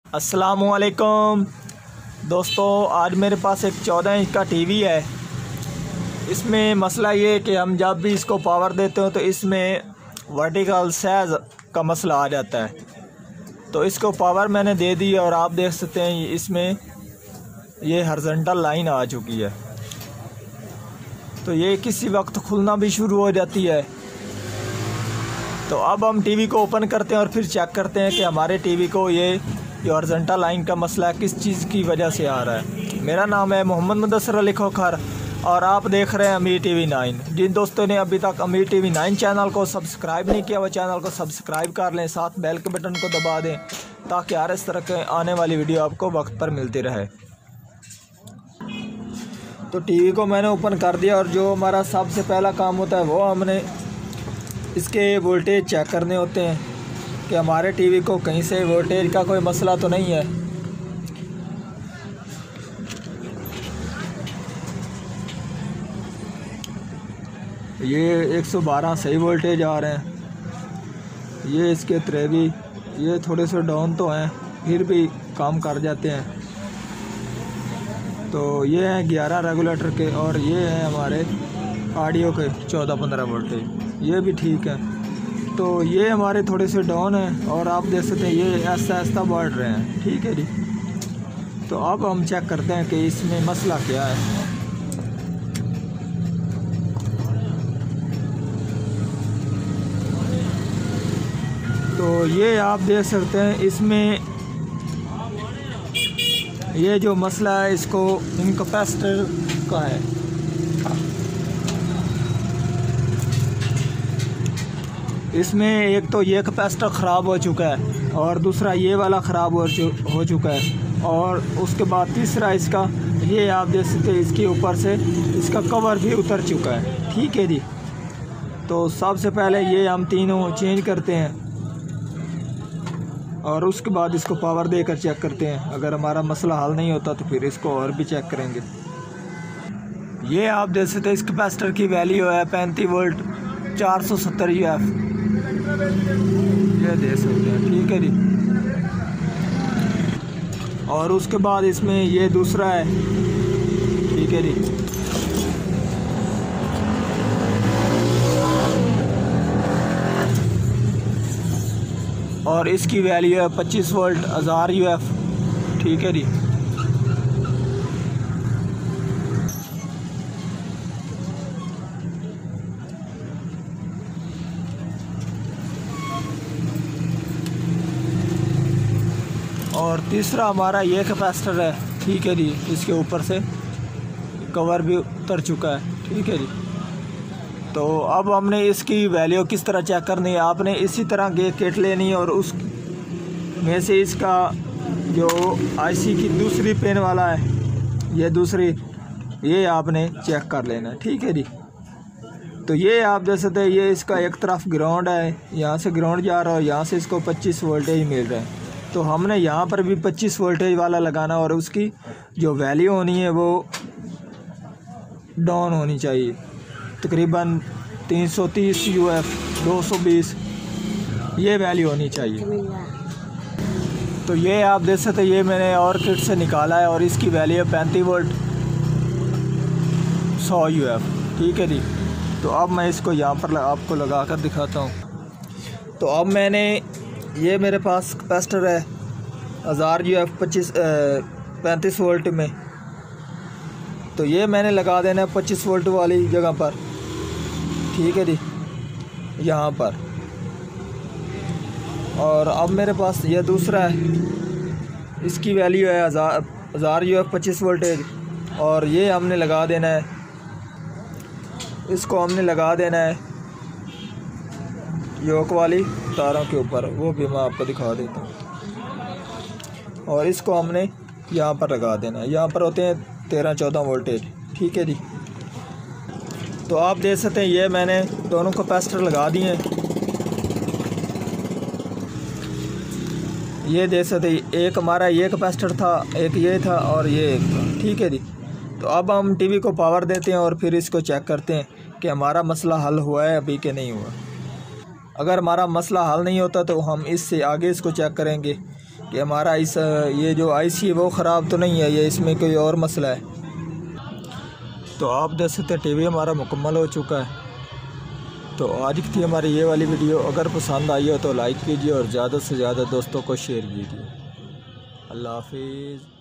अस्सलामुअलैकुम दोस्तों, आज मेरे पास एक 14 इंच का टीवी है। इसमें मसला ये है कि हम जब भी इसको पावर देते हो तो इसमें वर्टिकल साइज का मसला आ जाता है। तो इसको पावर मैंने दे दी और आप देख सकते हैं इसमें ये हॉरिजॉन्टल लाइन आ चुकी है। तो ये किसी वक्त खुलना भी शुरू हो जाती है। तो अब हम टीवी को ओपन करते हैं और फिर चेक करते हैं कि हमारे टीवी को ये हॉरिजॉन्टल लाइन का मसला किस चीज़ की वजह से आ रहा है। मेरा नाम है मोहम्मद मुदस्सिर अली खोखर और आप देख रहे हैं अमीर टीवी 9। जिन दोस्तों ने अभी तक अमीर टीवी 9 चैनल को सब्सक्राइब नहीं किया वो चैनल को सब्सक्राइब कर लें, साथ बेल के बटन को दबा दें ताकि हर इस तरह के आने वाली वीडियो आपको वक्त पर मिलती रहे। तो टीवी को मैंने ओपन कर दिया और जो हमारा सबसे पहला काम होता है वो हमने इसके वोल्टेज चेक करने होते हैं कि हमारे टीवी को कहीं से वोल्टेज का कोई मसला तो नहीं है। ये 112 सही वोल्टेज आ रहे हैं। ये इसके त्रेवी ये थोड़े से डाउन तो हैं फिर भी काम कर जाते हैं। तो ये हैं 11 रेगुलेटर के और ये हैं हमारे ऑडियो के 14-15 वोल्टेज, ये भी ठीक है। तो ये हमारे थोड़े से डाउन हैं और आप देख सकते हैं ये ऐसा ऐसा बढ़ रहे हैं। ठीक है जी। तो अब हम चेक करते हैं कि इसमें मसला क्या है। तो ये आप देख सकते हैं इसमें ये जो मसला है इसको इन कैपेसिटर का है। इसमें एक तो ये कैपेसिटर ख़राब हो चुका है और दूसरा ये वाला ख़राब हो चुका है और उसके बाद तीसरा इसका ये आप देख सकते हैं इसके ऊपर से इसका कवर भी उतर चुका है। ठीक है जी। तो सबसे पहले ये हम तीनों चेंज करते हैं और उसके बाद इसको पावर देकर चेक करते हैं। अगर हमारा मसला हल नहीं होता तो फिर इसको और भी चेक करेंगे। ये आप देख सकते हैं इस कैपेसिटर की वैल्यू है 35 वोल्ट 470 UF, ये दे सकते हैं। ठीक है जी। और उसके बाद इसमें ये दूसरा है। ठीक है जी। और इसकी वैल्यू है 25 वोल्ट 1000 UF। ठीक है जी। और तीसरा हमारा ये कैपेसिटर है। ठीक है जी। इसके ऊपर से कवर भी उतर चुका है। ठीक है जी। तो अब हमने इसकी वैल्यू किस तरह चेक करनी है, आपने इसी तरह किट लेनी है और उस में से इसका जो आईसी की दूसरी पिन वाला है ये दूसरी ये आपने चेक कर लेना है। ठीक है जी। तो ये आप देख सकते हैं ये इसका एक तरफ ग्राउंड है, यहाँ से ग्राउंड जा रहा है और यहाँ से इसको 25 वोल्टेज मिल रहा है। तो हमने यहाँ पर भी 25 वोल्टेज वाला लगाना और उसकी जो वैल्यू होनी है वो डाउन होनी चाहिए, तकरीबन 330 UF 220 ये वैल्यू होनी चाहिए। तो ये आप देख सकते हैं ये मैंने और किट से निकाला है और इसकी वैल्यू है 35 वोल्ट 100 UF। ठीक है जी। तो अब मैं इसको यहाँ पर आपको लगा कर दिखाता हूँ। तो अब मैंने ये मेरे पास कैपेसिटर है 1000 UF 35 वोल्ट में। तो ये मैंने लगा देना है 25 वोल्ट वाली जगह पर। ठीक है जी, यहाँ पर। और अब मेरे पास ये दूसरा है, इसकी वैल्यू है 1000 UF 25 वोल्टेज और ये हमने लगा देना है, इसको हमने लगा देना है योक वाली तारों के ऊपर, वो भी मैं आपको दिखा देता हूँ। और इसको हमने यहाँ पर लगा देना है। यहाँ पर होते हैं 13-14 वोल्टेज। ठीक है जी। तो आप देख सकते हैं ये मैंने दोनों कैपेसिटर लगा दिए हैं। ये देख सकते हैं एक हमारा ये कैपेसिटर था, एक ये था और ये एक था। ठीक है जी। तो अब हम टीवी को पावर देते हैं और फिर इसको चेक करते हैं कि हमारा मसला हल हुआ है अभी कि नहीं हुआ। अगर हमारा मसला हल नहीं होता तो हम इससे आगे इसको चेक करेंगे कि हमारा ये जो आईसी है वो ख़राब तो नहीं है, ये इसमें कोई और मसला है। तो आप देख सकते हैं टीवी हमारा मुकम्मल हो चुका है। तो आज की थी हमारी ये वाली वीडियो। अगर पसंद आई हो तो लाइक कीजिए और ज़्यादा से ज़्यादा दोस्तों को शेयर कीजिए। अल्लाह हाफिज़।